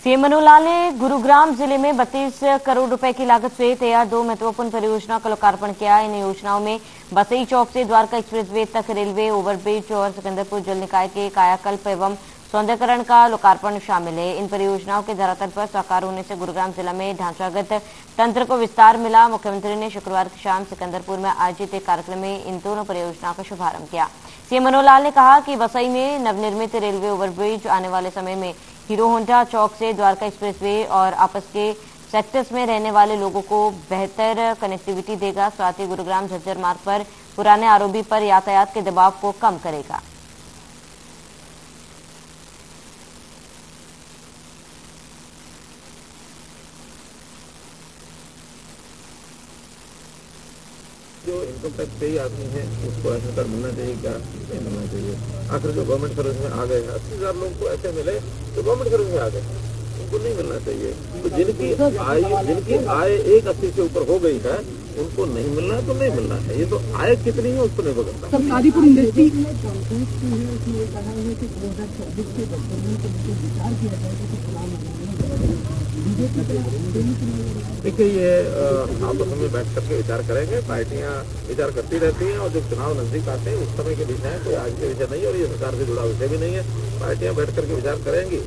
CM Manohar Lal ने गुरुग्राम जिले में 32 करोड़ रुपए की लागत से तैयार 2 महत्वपूर्ण परियोजनाओं का लोकार्पण किया। इन योजनाओं में बसई चौक से द्वारका एक्सप्रेसवे तक रेलवे ओवरब्रिज और सिकंदरपुर जल निकाय के कायाकल्प एवं सौंदर्यकरण का लोकार्पण शामिल है। इन परियोजनाओं के धरातल पर साकार होने से गुरुग्राम जिला में ढांचागत तंत्र को विस्तार मिला। मुख्यमंत्री ने शुक्रवार की शाम सिकंदरपुर में आयोजित एक कार्यक्रम में इन दोनों परियोजनाओं का शुभारंभ किया। सीएम मनोहर लाल ने कहा कि बसई में नवनिर्मित रेलवे ओवरब्रिज आने वाले समय में हीरो होंडा चौक से द्वारका एक्सप्रेसवे और आपस के सेक्टर्स में रहने वाले लोगों को बेहतर कनेक्टिविटी देगा। साथ ही गुरुग्राम झज्जर मार्ग पर पुराने आरओबी पर यातायात के दबाव को कम करेगा। जो इनकम टैक्स पे ही आदमी है उसको ऐसा कर मिलना चाहिए, क्या नहीं मिलना चाहिए। आखिर जो गवर्नमेंट सर्विस में आ गए हैं 80,000 लोगों को ऐसे मिले जो गवर्नमेंट सर्विस में आ गए, उनको नहीं मिलना चाहिए। तो जिनकी आय एक 80 से ऊपर हो गई है उनको नहीं मिलना है तो नहीं मिलना है। ये तो आय कितनी है उस पर निर्भर करता है। आदिपुर इंडस्ट्री देखिए, ये आपस में बैठ करके विचार करेंगे। पार्टियां विचार करती रहती हैं और जब चुनाव नजदीक आते हैं उस समय के विषय है, कोई आज के विषय नहीं है और ये सरकार से जुड़ा विषय भी नहीं है। पार्टियां बैठ करके विचार करेंगी।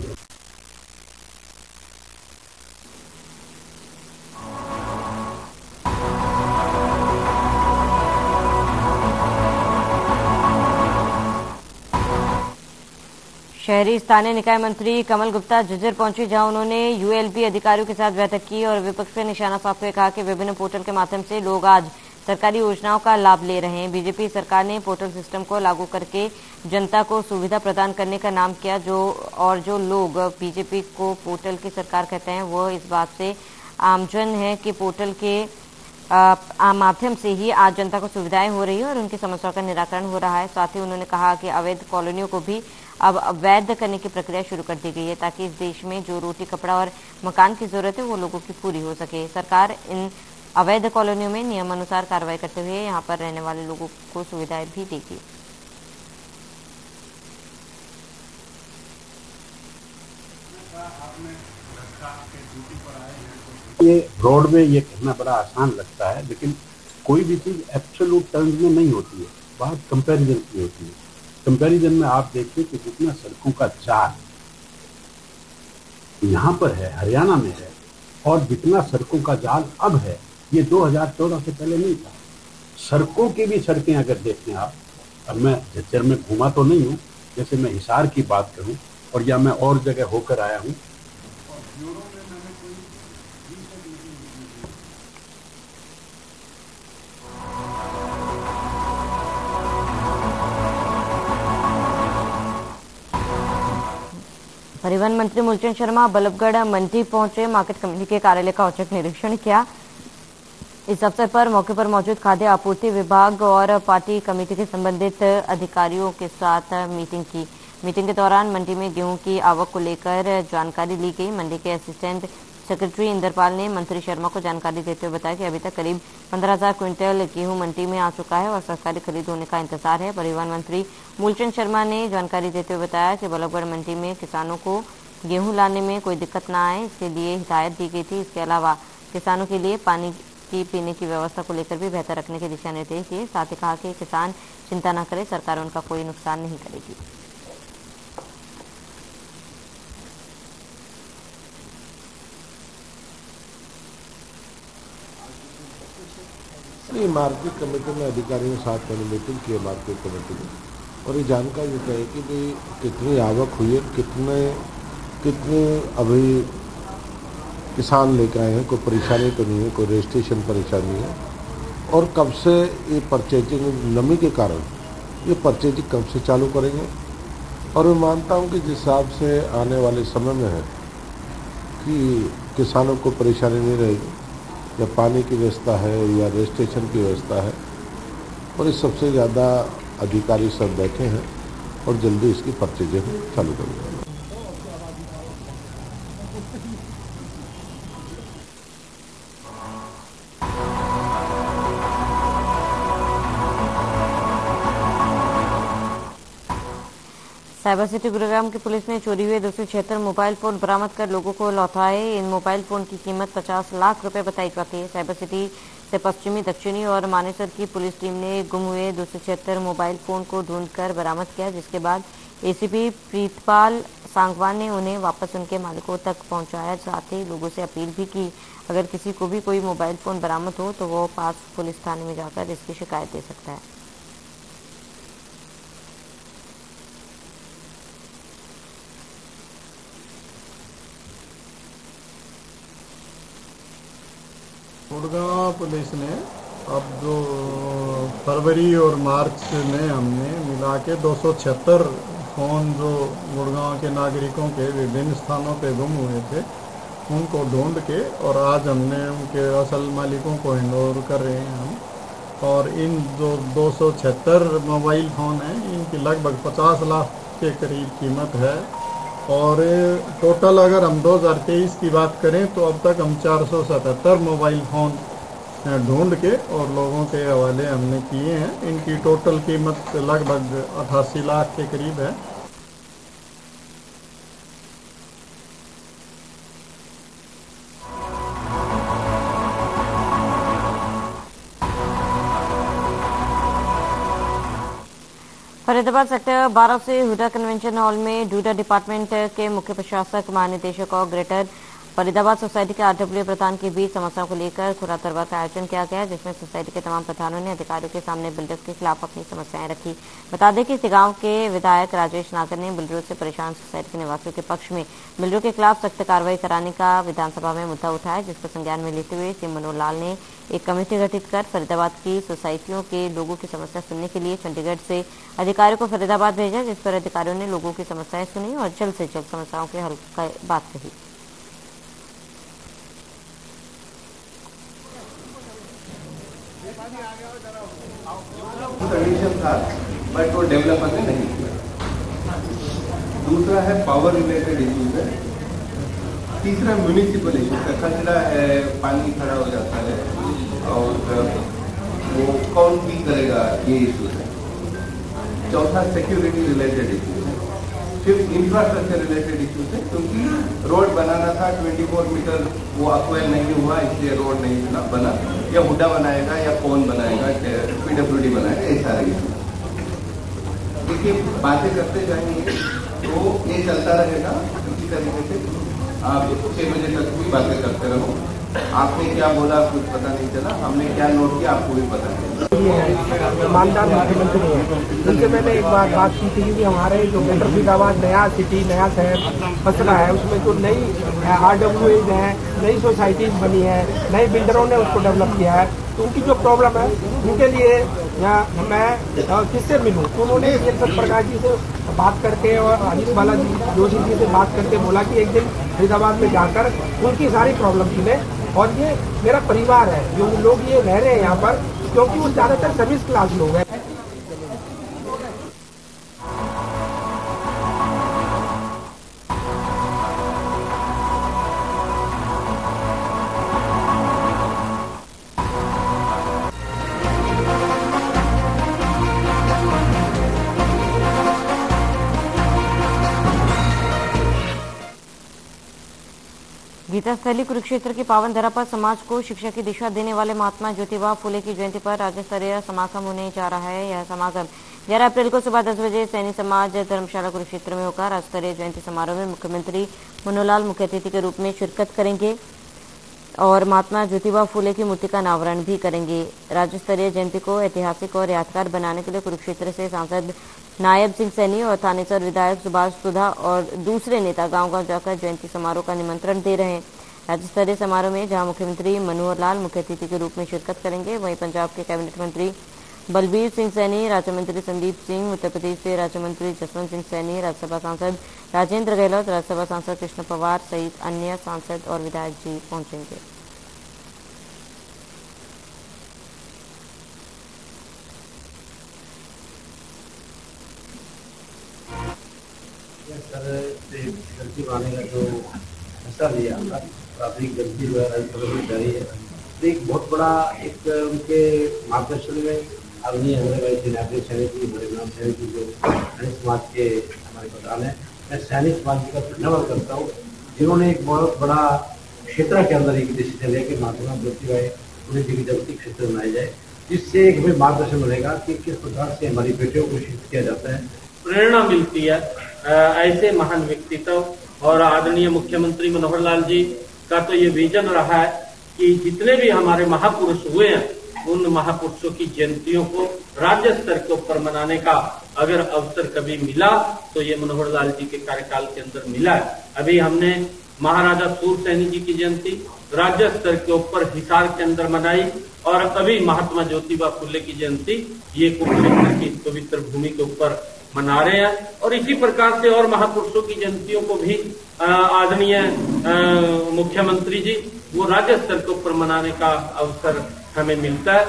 शहरी स्थानीय निकाय मंत्री कमल गुप्ता झज्जर पहुंचे, जहां उन्होंने यूएलबी अधिकारियों के साथ बैठक की और विपक्ष पे निशाना साधते हुए कहा कि विभिन्न पोर्टल के माध्यम से लोग आज सरकारी योजनाओं का लाभ ले रहे हैं। बीजेपी सरकार ने पोर्टल सिस्टम को लागू करके जनता को सुविधा प्रदान करने का नाम किया। जो लोग बीजेपी को पोर्टल की सरकार कहते हैं वह इस बात से आमजन है कि पोर्टल के माध्यम से ही आज जनता को सुविधाएं हो रही है और उनकी समस्याओं का निराकरण हो रहा है। साथ ही उन्होंने कहा कि अवैध कॉलोनियों को भी अब अवैध करने की प्रक्रिया शुरू कर दी गई है, ताकि इस देश में जो रोटी कपड़ा और मकान की जरूरत है वो लोगों की पूरी हो सके। सरकार इन अवैध कॉलोनियों में नियमानुसार कार्रवाई करते हुए यहाँ पर रहने वाले लोगों को सुविधाएं भी देगी। ये रोड में ये कहना बड़ा आसान लगता है, लेकिन कोई भी चीज एब्सोल्यूट टर्म्स में नहीं होती है, बात कंपैरिजन की होती है। कंपैरिजन में आप देखिए कि जितना सड़कों का जाल यहाँ पर है, हरियाणा में है, और जितना सड़कों का जाल अब है, ये 2014 से पहले नहीं था। सड़कों की भी सड़कें अगर देखें आप, अब मैं झज्जर में घूमा तो नहीं हूँ, जैसे मैं हिसार की बात करूँ और या मैं और जगह होकर आया हूँ। परिवहन मंत्री मूलचंद शर्मा बल्लभगढ़ मंडी पहुंचे, मार्केट कमेटी के कार्यालय का औचक निरीक्षण किया। इस अवसर पर मौके पर मौजूद खाद्य आपूर्ति विभाग और पार्टी कमेटी के संबंधित अधिकारियों के साथ मीटिंग की। मीटिंग के दौरान मंडी में गेहूं की आवक को लेकर जानकारी ली गई। मंडी के असिस्टेंट सेक्रेटरी इंदरपाल ने मंत्री शर्मा को जानकारी देते हुए बताया कि अभी तक करीब 15,000 क्विंटल गेहूं मंडी में आ चुका है और सरकारी खरीद होने का इंतजार है। परिवहन मंत्री मूलचंद शर्मा ने जानकारी देते हुए बताया कि बल्लभगढ़ मंडी में किसानों को गेहूं लाने में कोई दिक्कत न आए, इसके लिए हिदायत दी गई थी। इसके अलावा किसानों के लिए पानी की पीने की व्यवस्था को लेकर भी बेहतर रखने के दिशा निर्देश दिए। साथ ही कहा कि किसान चिंता न करे, सरकार उनका कोई नुकसान नहीं करेगी। मार्केट कमेटी में अधिकारियों के साथ मैंने मीटिंग की है मार्केट कमेटी में, और ये जानकारी देता है कि भाई कितनी आवक हुई है, कितने अभी किसान लेकर आए हैं, कोई परेशानी तो नहीं है, कोई रजिस्ट्रेशन परेशानी है, और कब से ये परचेजिंग, नमी के कारण ये परचेजिंग कब से चालू करेंगे। और मैं मानता हूँ कि जिस हिसाब से आने वाले समय में है कि किसानों को परेशानी नहीं रहेगी, या पानी की व्यवस्था है या रजिस्ट्रेशन की व्यवस्था है, और इस सबसे ज़्यादा अधिकारी सब बैठे हैं और जल्दी इसकी परचेजिंग चालू करेंगे। साइबर सिटी गुरुग्राम की पुलिस ने चोरी हुए 276 मोबाइल फोन बरामद कर लोगों को लौटाए। इन मोबाइल फोन की कीमत 50 लाख रुपए बताई जाती है। साइबर सिटी से पश्चिमी, दक्षिणी और मानेसर की पुलिस टीम ने गुम हुए 276 मोबाइल फोन को ढूंढकर बरामद किया, जिसके बाद एसीपी प्रीतपाल सांगवान ने उन्हें वापस उनके मालिकों तक पहुंचाया। साथ ही लोगों से अपील भी की, अगर किसी को भी कोई मोबाइल फोन बरामद हो तो वो पास पुलिस थाने में जाकर इसकी शिकायत दे सकता है। गुड़गांव पुलिस ने अब जो फरवरी और मार्च में हमने मिला के 276 फ़ोन जो गुड़गांव के नागरिकों के विभिन्न स्थानों पे गुम हुए थे उनको ढूंढ के और आज हमने उनके असल मालिकों को हैंडओवर कर रहे हैं हम। और इन जो 276 मोबाइल फ़ोन हैं इनकी लगभग 50 लाख के करीब कीमत है। और टोटल अगर हम 2023 की बात करें तो अब तक हम 477 मोबाइल फ़ोन ढूंढ के और लोगों के हवाले हमने किए हैं। इनकी टोटल कीमत लगभग 88 लाख के करीब है। फरीदाबाद सेक्टर 12 से हुडा कन्वेंशन हॉल में डूडा डिपार्टमेंट के मुख्य प्रशासक, महानिदेशक और ग्रेटर फरीदाबाद सोसाइटी के आरडब्ल्यू प्रधान के बीच समस्याओं को लेकर खुला दरबार का आयोजन किया गया, जिसमें सोसाइटी के तमाम प्रधानों ने अधिकारियों के सामने बिल्डर्स के खिलाफ अपनी समस्याएं रखी। बता दें कि इस गांव के विधायक राजेश नागर ने बिल्डरों से परेशान सोसाइटी के निवासियों के पक्ष में बिल्डरों के खिलाफ सख्त कार्रवाई कराने का विधानसभा में मुद्दा उठाया, जिसको संज्ञान में लेते हुए श्री मनोहर लाल ने एक कमेटी गठित कर फरीदाबाद की सोसाइटियों के लोगों की समस्या सुनने के लिए चंडीगढ़ से अधिकारियों को फरीदाबाद भेजा, जिस पर अधिकारियों ने लोगों की समस्याएं सुनी और जल्द से जल्द समस्याओं के हल की बात कही। कंडीशन था बट वो डेवलपर ने नहीं किया। दूसरा है पावर रिलेटेड इश्यूज है। तीसरा म्यूनिसिपल इशू है, कचरा है, पानी खड़ा हो जाता है और वो कौन भी करेगा, ये इशू है। चौथा सिक्योरिटी रिलेटेड इशू है। फिर इंफ्रास्ट्रक्चर रिलेटेड इशूज है, क्योंकि रोड बनाना था 24 मीटर, वो अक्वायर नहीं हुआ इसलिए रोड नहीं बना, या हुडा बनाएगा या कौन बनाएगा, पीडब्ल्यूडी बनाएगा, ये सारे इशू। देखिए बातें करते जाएंगे तो ये चलता रहेगा इसी तरीके से। आप 6 बजे तक भी बातें करते रहो। आपने क्या बोला कुछ पता नहीं चला, हमने क्या नोट किया आपको भी पता नहीं। ईमानदार मुख्यमंत्री है, उनसे मैंने एक बार बात की थी कि हमारे जो ग्रेटर फरीदाबाद नया सिटी, नया शहर फसला है, उसमें जो नई आरडब्ल्यूएज है, नई सोसाइटीज बनी है, नए बिल्डरों ने उसको डेवलप किया है, तो उनकी जो प्रॉब्लम है उनके लिए मैं किससे मिलूँ। तो उन्होंने प्रकाश जी से बात करके और अजीत बालाजी जोशी जी से बात करके बोला कि एक दिन फरीदाबाद में जाकर उनकी सारी प्रॉब्लम सुने। और ये मेरा परिवार है, जो लोग ये रह रहे हैं यहाँ पर, क्योंकि वो ज़्यादातर सर्विस क्लास लोग हैं। गीता स्थली कुरुक्षेत्र की पावन धरा पर समाज को शिक्षा की दिशा देने वाले महात्मा ज्योतिबा फुले की जयंती पर राज्य स्तरीय समागम होने जा रहा है। यह समागम 11 अप्रैल को सुबह 10 बजे सैनी समाज धर्मशाला कुरुक्षेत्र में होगा। राज्य स्तरीय जयंती समारोह में मुख्यमंत्री मनोहर लाल मुख्य अतिथि के रूप में शिरकत करेंगे और महात्मा ज्योतिबा फुले की मूर्ति का अनावरण भी करेंगे। राज्य स्तरीय जयंती को ऐतिहासिक और यादगार बनाने के लिए कुरुक्षेत्र से सांसद नायब सिंह सैनी और थानेसर विधायक सुभाष सुधा और दूसरे नेता गांव-गांव जाकर जयंती समारोह का निमंत्रण दे रहे हैं। राज्य स्तरीय समारोह में जहां मुख्यमंत्री मनोहर लाल मुख्य अतिथि के रूप में शिरकत करेंगे, वहीं पंजाब के कैबिनेट मंत्री बलबीर सिंह सैनी, राज्य मंत्री संदीप सिंह, उत्तर प्रदेश से राज्य मंत्री जसवंत सिंह सैनी, राज्यसभा सांसद राजेंद्र गहलोत, राज्यसभा सांसद कृष्ण पवार सहित अन्य सांसद और विधायक जी पहुंचेंगे। गलती माने का जो हिस्सा लिया प्राथमिक गलती जो है राज्य सरकार में जारी है, तो एक बहुत बड़ा एक उनके मार्गदर्शन में आदरणीय हमारे भाई श्री नागरिक समिति, हमारे ग्राम समिति जो सैनिक समाज के हमारे प्रधान हैं, मैं सैनिक समाज का धन्यवाद करता हूँ जिन्होंने एक बहुत बड़ा क्षेत्र के अंदर एक डिसीजन लिया कि महात्मा ज्योतिबाई फुले जी की जयंती क्षेत्र बनाया जाए, जिससे एक हमें मार्गदर्शन मिलेगा कि किस प्रकार से हमारी बेटियों को शिक्षित किया जाता है। प्रेरणा मिलती है ऐसे महान व्यक्तित्व, और आदरणीय मुख्यमंत्री मनोहर लाल जी का तो ये विजन रहा है कि जितने भी हमारे महापुरुष हुए हैं उन महापुरुषों की जयंतियों को राज्य स्तर के ऊपर मनाने का अगर अवसर कभी मिला तो ये मनोहर लाल जी के कार्यकाल के अंदर मिला है। अभी हमने महाराजा सूरसेन जी की जयंती राज्य स्तर के ऊपर हिसार के अंदर मनाई, और अभी महात्मा ज्योतिबा फुले की जयंती ये कुरुक्षेत्र की पवित्र भूमि के ऊपर मना रहे हैं। और इसी प्रकार से और महापुरुषों की जयंतियों को भी आदरणीय मुख्यमंत्री जी वो राज्य स्तर के ऊपर मनाने का अवसर हमें मिलता है।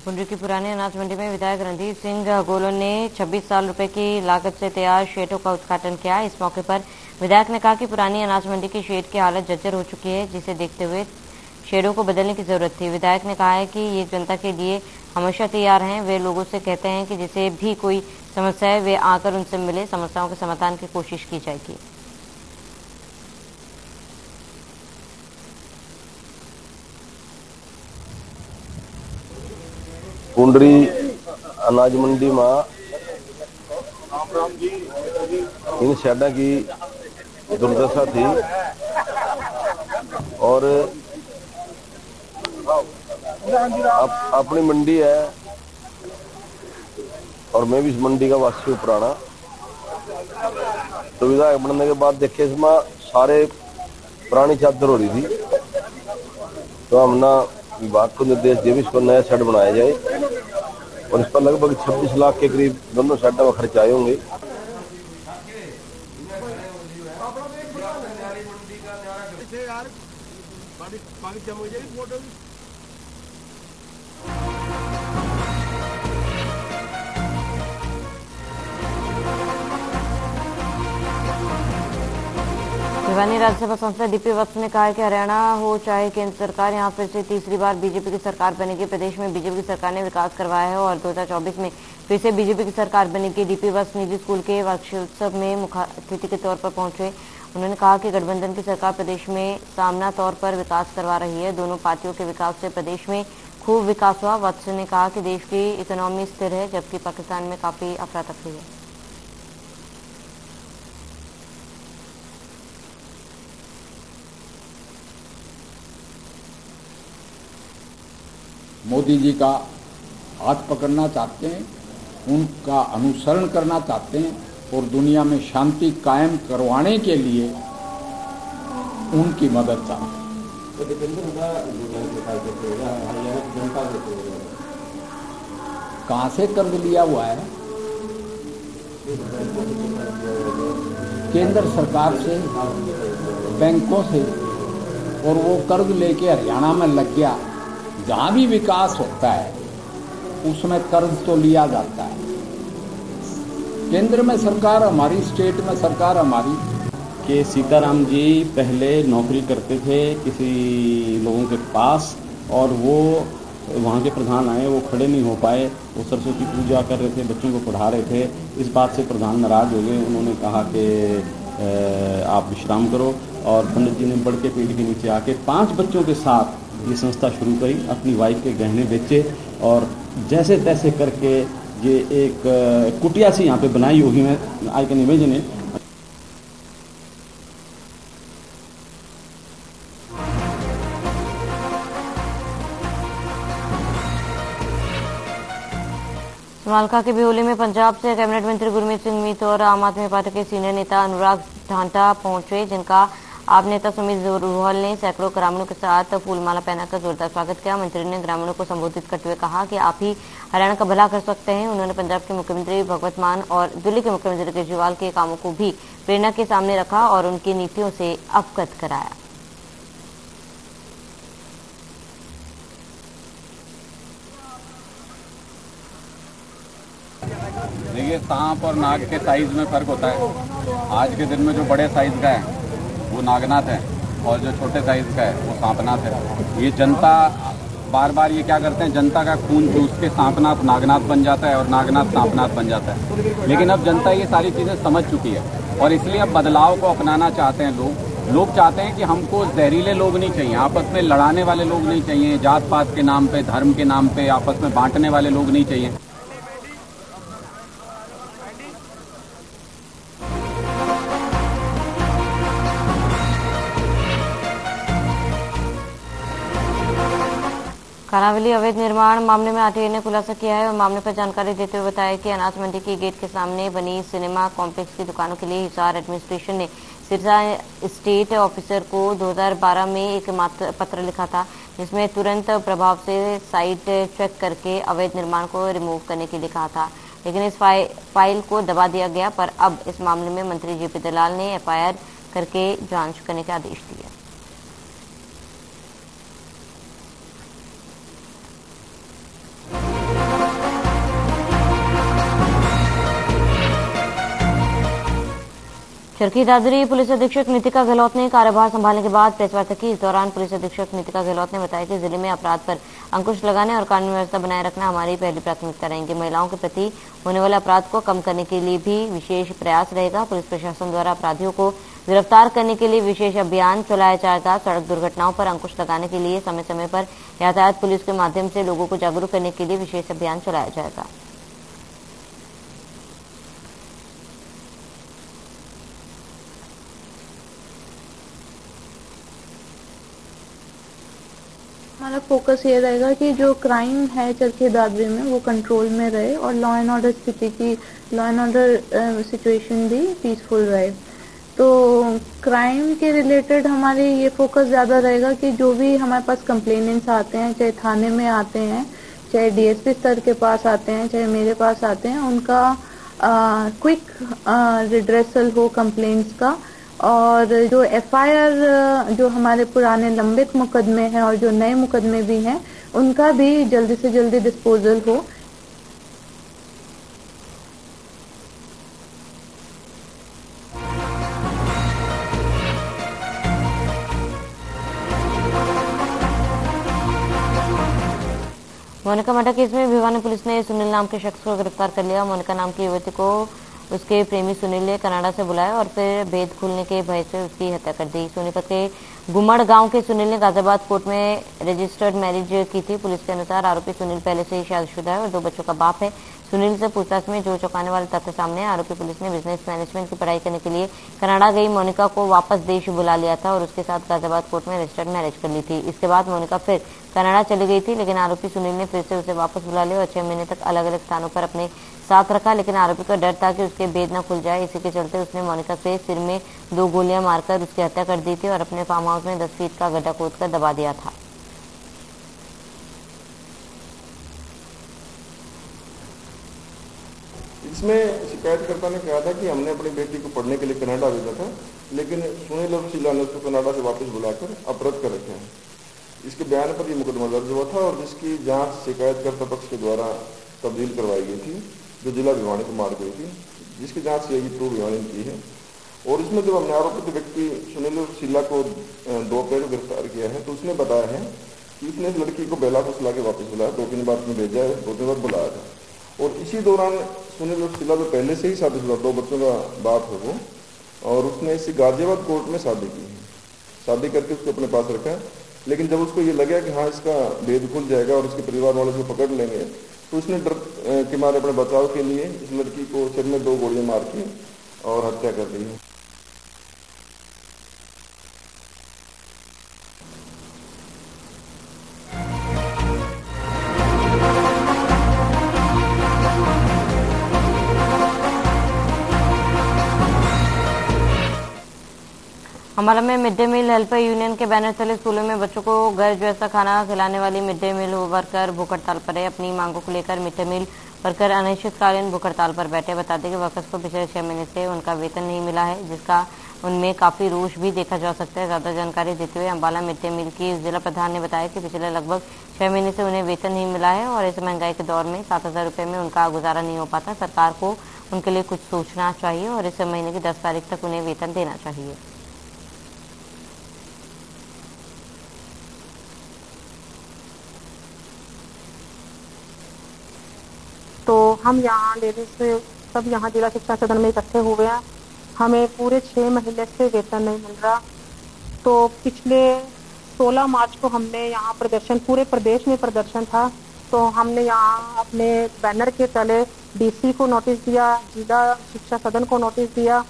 पुंडरी की पुरानी अनाज मंडी में विधायक रणधीर सिंह गोलन ने 26 लाख रुपए की लागत से तैयार शेडों का उद्घाटन किया। इस मौके पर विधायक ने कहा कि पुरानी अनाज मंडी की शेड की हालत जर्जर हो चुकी है, जिसे देखते हुए शेडों को बदलने की जरूरत थी। विधायक ने कहा है कि ये जनता के लिए हमेशा तैयार हैं। वे लोगों से कहते हैं कि जिसे भी कोई समस्या है वे आकर उनसे मिले, समस्याओं के समाधान की कोशिश की जाएगी। पुंडरी अनाज मंडी में इन शेडों की दुर्दशा थी और अपनी मंडी है और मैं भी इस मंडी का वासी हूँ पुराना। तो विधायक बनने के बाद देखे इसमें सारे पुरानी चादर हो रही थी, तो हमने विभाग को निर्देश दिए इसको नया शेड बनाया जाए और इस पर लगभग 26 लाख के करीब दोनों शेडों में खर्च आए होंगे। भिवानी राज्यसभा सांसद डीपी वत्स ने कहा है कि हरियाणा हो चाहे केंद्र सरकार, यहां फिर से तीसरी बार बीजेपी की सरकार बनेगी। प्रदेश में बीजेपी की सरकार ने विकास करवाया है और 2024 में फिर से बीजेपी की सरकार बनेगी। डीपी वत्स निजी स्कूल के वार्षिकोत्सव में मुख्य अतिथि के तौर पर पहुंचे। उन्होंने कहा कि गठबंधन की सरकार प्रदेश में सामना तौर पर विकास करवा रही है। दोनों पार्टियों के विकास से प्रदेश में खूब विकास हुआ। वत्स ने कहा कि देश की इकोनॉमी स्थिर है, जबकि पाकिस्तान में काफी अफरा तफरी है। मोदी जी का हाथ पकड़ना चाहते हैं, उनका अनुसरण करना चाहते हैं और दुनिया में शांति कायम करवाने के लिए उनकी मदद चाहते हैं। कहाँ से कर्ज लिया हुआ है? केंद्र सरकार से, बैंकों से, और वो कर्ज लेके हरियाणा में लग गया। जहाँ भी विकास होता है उसमें कर्ज तो लिया जाता है। केंद्र में सरकार हमारी, स्टेट में सरकार हमारी। कि सीताराम जी पहले नौकरी करते थे किसी लोगों के पास और वो वहाँ के प्रधान आए, वो खड़े नहीं हो पाए, वो सरस्वती पूजा कर रहे थे, बच्चों को पढ़ा रहे थे। इस बात से प्रधान नाराज हो गए। उन्होंने कहा कि आप विश्राम करो, और पंडित जी ने बड़ के पेड़ के नीचे आके 5 बच्चों के साथ ये संस्था शुरू करी। अपनी वाइफ के गहने बेचे और जैसे तैसे करके ये एक कुटिया सी यहाँ पे बनाई होगी, मैं I can imagine it. Samalkha के बिहोली में पंजाब से कैबिनेट मंत्री गुरमीत सिंह मीत और आम आदमी पार्टी के सीनियर नेता अनुराग ढांटा पहुंचे, जिनका आप नेता सुमित रोहल ने सैकड़ों ग्रामीणों के साथ फूलमाला पहनाकर जोरदार स्वागत किया। मंत्री ने ग्रामीणों को संबोधित करते हुए कहा कि आप ही हरियाणा का भला कर सकते हैं। उन्होंने पंजाब के मुख्यमंत्री भगवंत मान और दिल्ली के मुख्यमंत्री केजरीवाल के कामों को भी प्रेरणा के सामने रखा और उनकी नीतियों से अवगत कराया। देखिए, सांप और नाग के साइज में फ़र्क होता है। आज के दिन में जो बड़े साइज का है वो नागनाथ है और जो छोटे साइज का है वो सांपनाथ है। ये जनता बार बार ये क्या करते हैं, जनता का खून चूस के सांपनाथ नागनाथ बन जाता है और नागनाथ सांपनाथ बन जाता है। लेकिन अब जनता ये सारी चीज़ें समझ चुकी है और इसलिए अब बदलाव को अपनाना चाहते हैं लोग चाहते हैं कि हमको जहरीले लोग नहीं चाहिए, आपस में लड़ाने वाले लोग नहीं चाहिए, जात पात के नाम पे, धर्म के नाम पे आपस में बांटने वाले लोग नहीं चाहिए। कारावली अवैध निर्माण मामले में आरटीआई ने खुलासा किया है और मामले पर जानकारी देते हुए बताया कि अनाज मंडी के गेट के सामने बनी सिनेमा कॉम्प्लेक्स की दुकानों के लिए हिसार एडमिनिस्ट्रेशन ने सिरसा स्टेट ऑफिसर को 2012 में एक पत्र लिखा था, जिसमें तुरंत प्रभाव से साइट चेक करके अवैध निर्माण को रिमूव करने के लिए कहा था। लेकिन इस फाइल को दबा दिया गया, पर अब इस मामले में मंत्री जेपी दलाल ने एफआईआर करके जांच करने के आदेश दिए। चरखी दादरी पुलिस अधीक्षक नितिका गहलोत ने कार्यभार संभालने के बाद प्रेस वार्ता की। इस दौरान पुलिस अधीक्षक नितिका गहलोत ने बताया कि जिले में अपराध पर अंकुश लगाने और कानून व्यवस्था बनाए रखना हमारी पहली प्राथमिकता रहेंगी। महिलाओं के प्रति होने वाले अपराध को कम करने के लिए भी विशेष प्रयास रहेगा। पुलिस प्रशासन द्वारा अपराधियों को गिरफ्तार करने के लिए विशेष अभियान चलाया जाएगा। सड़क दुर्घटनाओं पर अंकुश लगाने के लिए समय समय पर यातायात पुलिस के माध्यम से लोगों को जागरूक करने के लिए विशेष अभियान चलाया जाएगा। हमारा फोकस ये रहेगा कि जो क्राइम है चरखी दादरी में वो कंट्रोल में रहे और लॉ एंड ऑर्डर सिचुएशन भी पीसफुल रहे। तो क्राइम के रिलेटेड हमारी ये फोकस ज़्यादा रहेगा कि जो भी हमारे पास कंप्लेनेंट्स आते हैं, चाहे थाने में आते हैं, चाहे डीएसपी स्तर के पास आते हैं, चाहे मेरे पास आते हैं, उनका क्विक रिड्रेसल हो कंप्लेंट्स का। और जो एफआईआर जो हमारे पुराने लंबित मुकदमे हैं और जो नए मुकदमे भी हैं, उनका भी जल्दी से जल्दी डिस्पोजल हो। मोनिका मर्डर केस में भिवानी पुलिस ने सुनील नाम के शख्स को गिरफ्तार कर लिया। मोनिका नाम की युवती को उसके प्रेमी सुनील ने कनाडा से बुलाया और फिर भेद खुलने के भय से उसकी हत्या कर दी। सोनीपत के गुमड़ गांव के सुनील ने गाजियाबाद कोर्ट में रजिस्टर्ड मैरिज की थी। पुलिस के अनुसार आरोपी सुनील पहले से ही शादीशुदा है और 2 बच्चों का बाप है। सुनील से पूछताछ में जो चौंकाने वाले तथ्य सामने आए, आरोपी पुलिस ने बिजनेस मैनेजमेंट की पढ़ाई करने के लिए कनाडा गई मोनिका को वापस देश बुला लिया था और उसके साथ गाजियाबाद कोर्ट में रजिस्टर्ड मैरिज कर ली थी। इसके बाद मोनिका फिर कनाडा चली गई थी, लेकिन आरोपी सुनील ने फिर से उसे वापस बुला लिया और 6 महीने तक अलग अलग स्थानों पर अपने साथ रखा। लेकिन आरोपी को डर था कि उसके भेद न खुल जाए, इसी के चलते उसने मोनिका के सिर में 2 गोलियां मारकर उसकी हत्या कर दी थी और अपने फार्म हाउस में 10 फीट का गड्ढा खोदकर दबा दिया था। इसमें शिकायतकर्ता ने कहा था कि हमने अपनी बेटी को पढ़ने के लिए कनाडा भेजा था, लेकिन सुनील और शीला ने उसको कनाडा से वापस बुलाकर अपहृत कर रखे हैं। इसके बयान पर यह मुकदमा दर्ज हुआ था और जिसकी जांच शिकायतकर्ता पक्ष के द्वारा तब्दील करवाई गई थी, जो जिला भिवानी को मार गई थी, जिसकी जांच सीआईडी 2 भिवानी ने की है। और इसमें जब हमने आरोपित व्यक्ति सुनील और शीला को 2 अप्रैल को गिरफ्तार किया है, तो उसने बताया है कि उसने इस लड़की को बेलापुर ला के वापस बुलाया, 2-3 बार उसने भेजा है, 2-3 बार बुलाया था। और इसी दौरान सुनील और शीला तो पहले से ही शादीशुदा, 2 बच्चों का बाप है वो, और उसने इसी गाजियाबाद कोर्ट में शादी की है। शादी करके उसको अपने पास रखा है, लेकिन जब उसको ये लगा कि हाँ इसका भेद खुल जाएगा और इसके परिवार वाले उसको पकड़ लेंगे, तो उसने डर के मारे अपने बचाव के लिए इस लड़की को सिर में 2 गोलियां मार के और हत्या कर दी है। अम्बाला में mid day meal helper union के बैनर तले स्कूलों में बच्चों को घर जैसा खाना खिलाने वाली मिड डे मील वर्कर भूख हड़ताल पर है। अपनी मांगों को लेकर मिड डे मील वर्कर अनिश्चितकालीन भूख हड़ताल पर बैठे। बता दें कि वर्कर्स को पिछले 6 महीने से उनका वेतन नहीं मिला है, जिसका उनमें काफी रोष भी देखा जा सकता है। ज्यादा जानकारी देते हुए अंबाला मिड डे मील की जिला प्रधान ने बताया कि पिछले लगभग 6 महीने से उन्हें वेतन नहीं मिला है और इस महंगाई के दौर में 7,000 रुपये में उनका गुजारा नहीं हो पाता। सरकार को उनके लिए कुछ सोचना चाहिए और इस महीने की 10 तारीख तक उन्हें वेतन देना चाहिए। तो हम यहाँ लेडीज सब यहाँ जिला शिक्षा सदन में इकट्ठे हुए हैं। हमें पूरे 6 महीने से वेतन नहीं मिल रहा। तो पिछले 16 मार्च को हमने यहाँ प्रदर्शन, पूरे प्रदेश में प्रदर्शन था, तो हमने यहाँ अपने बैनर के तले डीसी को नोटिस दिया, जिला शिक्षा सदन को नोटिस दिया।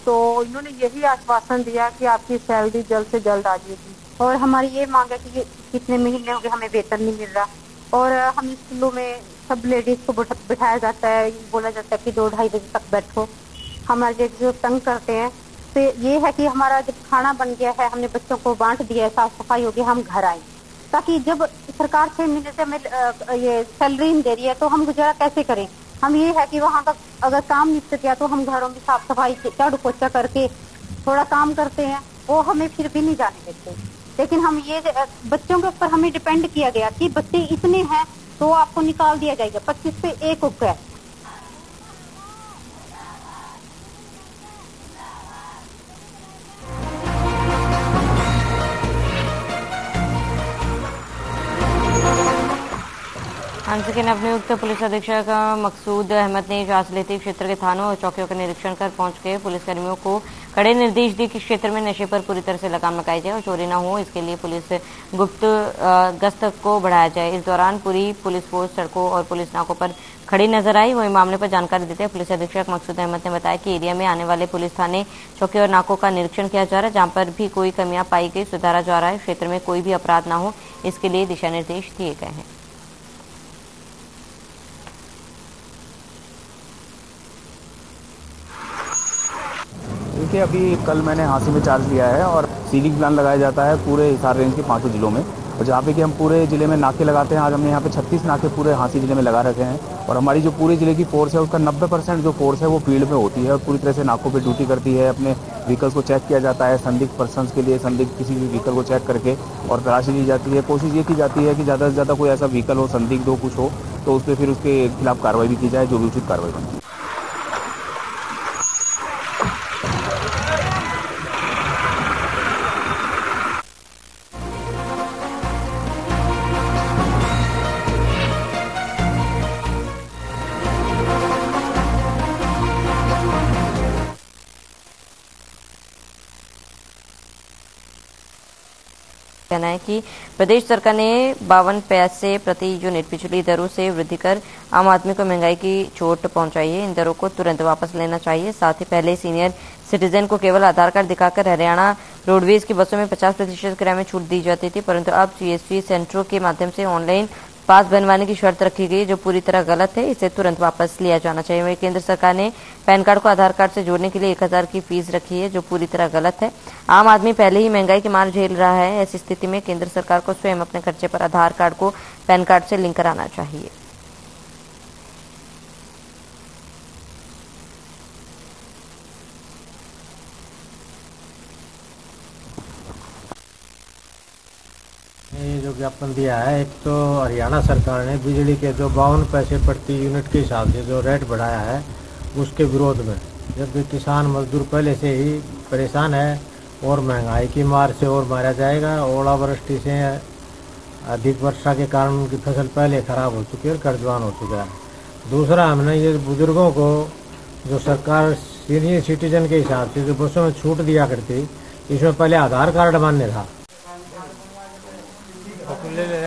तो इन्होंने यही आश्वासन दिया कि आपकी सैलरी जल्द से जल्द आ जाएगी। और हमारी ये मांग है कि कितने महीने हो गए हमें वेतन नहीं मिल रहा और हम स्कूलों में सब लेडीज को बिठाया जाता है, बोला जाता है कि 2-2:30 बजे तक बैठो। हमारे लेडीज जो तंग करते हैं। तो ये है कि हमारा जब खाना बन गया है, हमने बच्चों को बांट दिया है, साफ सफाई हो गई, हम घर आए, ताकि जब सरकार 6 महीने से हमें ये सैलरी नहीं दे रही है तो हम गुजारा कैसे करें। हम ये है कि वहाँ का अगर काम निपट गया तो हम घरों में साफ सफाई झाड़ू पोछा करके थोड़ा काम करते हैं, वो हमें फिर भी नहीं जाने देते। लेकिन हम ये बच्चों के ऊपर हमें डिपेंड किया गया कि बच्चे इतने हैं तो आपको निकाल दिया जाएगा, 25 पे 1 उक है। आंसर के नवनियुक्त पुलिस अधीक्षक मकसूद अहमद ने जांच क्षेत्र के थानों और चौकियों का निरीक्षण कर पहुंच के पुलिसकर्मियों को कड़े निर्देश दिए कि क्षेत्र में नशे पर पूरी तरह से लगाम लगाई जाए और चोरी न हो, इसके लिए पुलिस गुप्त गश्त को बढ़ाया जाए। इस दौरान पूरी पुलिस फोर्स सड़कों और पुलिस नाकों पर खड़ी नजर आई। वही मामले पर जानकारी देते हुए पुलिस अधीक्षक मकसूद अहमद ने बताया कि एरिया में आने वाले पुलिस थाने, चौकी और नाकों का निरीक्षण किया जा रहा है। जहां पर भी कोई कमियां पाई गई सुधारा जा रहा है। क्षेत्र में कोई भी अपराध न हो, इसके लिए दिशा निर्देश दिए गए हैं। देखिए, अभी कल मैंने हांसी में चार्ज लिया है और सीलिंग प्लान लगाया जाता है पूरे हिसार रेंज के 5 जिलों में, और जहाँ पे कि हम पूरे जिले में नाके लगाते हैं। आज हमने यहाँ पे 36 नाके पूरे हांसी जिले में लगा रखे हैं और हमारी जो पूरे जिले की फोर्स है उसका 90% जो फोर्स है वो फील्ड में होती है और पूरी तरह से नाकों पे ड्यूटी करती है। अपने व्हीकल्स को चेक किया जाता है, संदिग्ध पर्सनस के लिए संदिग्ध किसी भी व्हीकल को चेक करके और तलाशी ली जाती है। कोशिश ये की जाती है कि ज़्यादा से ज़्यादा कोई ऐसा व्हीकल हो, संदिग्ध हो, कुछ हो तो उस पर फिर उसके खिलाफ कार्रवाई भी की जाए, जो भी उचित कार्रवाई बने। कहना है कि प्रदेश सरकार ने 52 पैसे प्रति यूनिट बिजली दरों से वृद्धि कर आम आदमी को महंगाई की चोट पहुंचाई है। इन दरों को तुरंत वापस लेना चाहिए। साथ ही पहले सीनियर सिटीजन को केवल आधार कार्ड दिखाकर हरियाणा रोडवेज की बसों में 50% किराए में छूट दी जाती थी, परंतु अब जीएसटी सेंटरों के माध्यम से ऑनलाइन पास बनवाने की शर्त रखी गई, जो पूरी तरह गलत है। इसे तुरंत वापस लिया जाना चाहिए। वहीं केंद्र सरकार ने पैन कार्ड को आधार कार्ड से जोड़ने के लिए 1000 की फीस रखी है, जो पूरी तरह गलत है। आम आदमी पहले ही महंगाई की मार झेल रहा है। ऐसी स्थिति में केंद्र सरकार को स्वयं अपने खर्चे पर आधार कार्ड को पैन कार्ड से लिंक कराना चाहिए। ये जो ज्ञापन दिया है, एक तो हरियाणा सरकार ने बिजली के जो 52 पैसे प्रति यूनिट के हिसाब से जो रेट बढ़ाया है उसके विरोध में, जबकि किसान मजदूर पहले से ही परेशान है और महंगाई की मार से और मारा जाएगा। ओलावृष्टि से अधिक वर्षा के कारण उनकी फसल पहले खराब हो चुकी है और कर्जवान हो चुका है। दूसरा, हमने ये बुजुर्गों को जो सरकार सीनियर सिटीजन के हिसाब से जो बसों में छूट दिया करती, इसमें पहले आधार कार्ड मान्य था।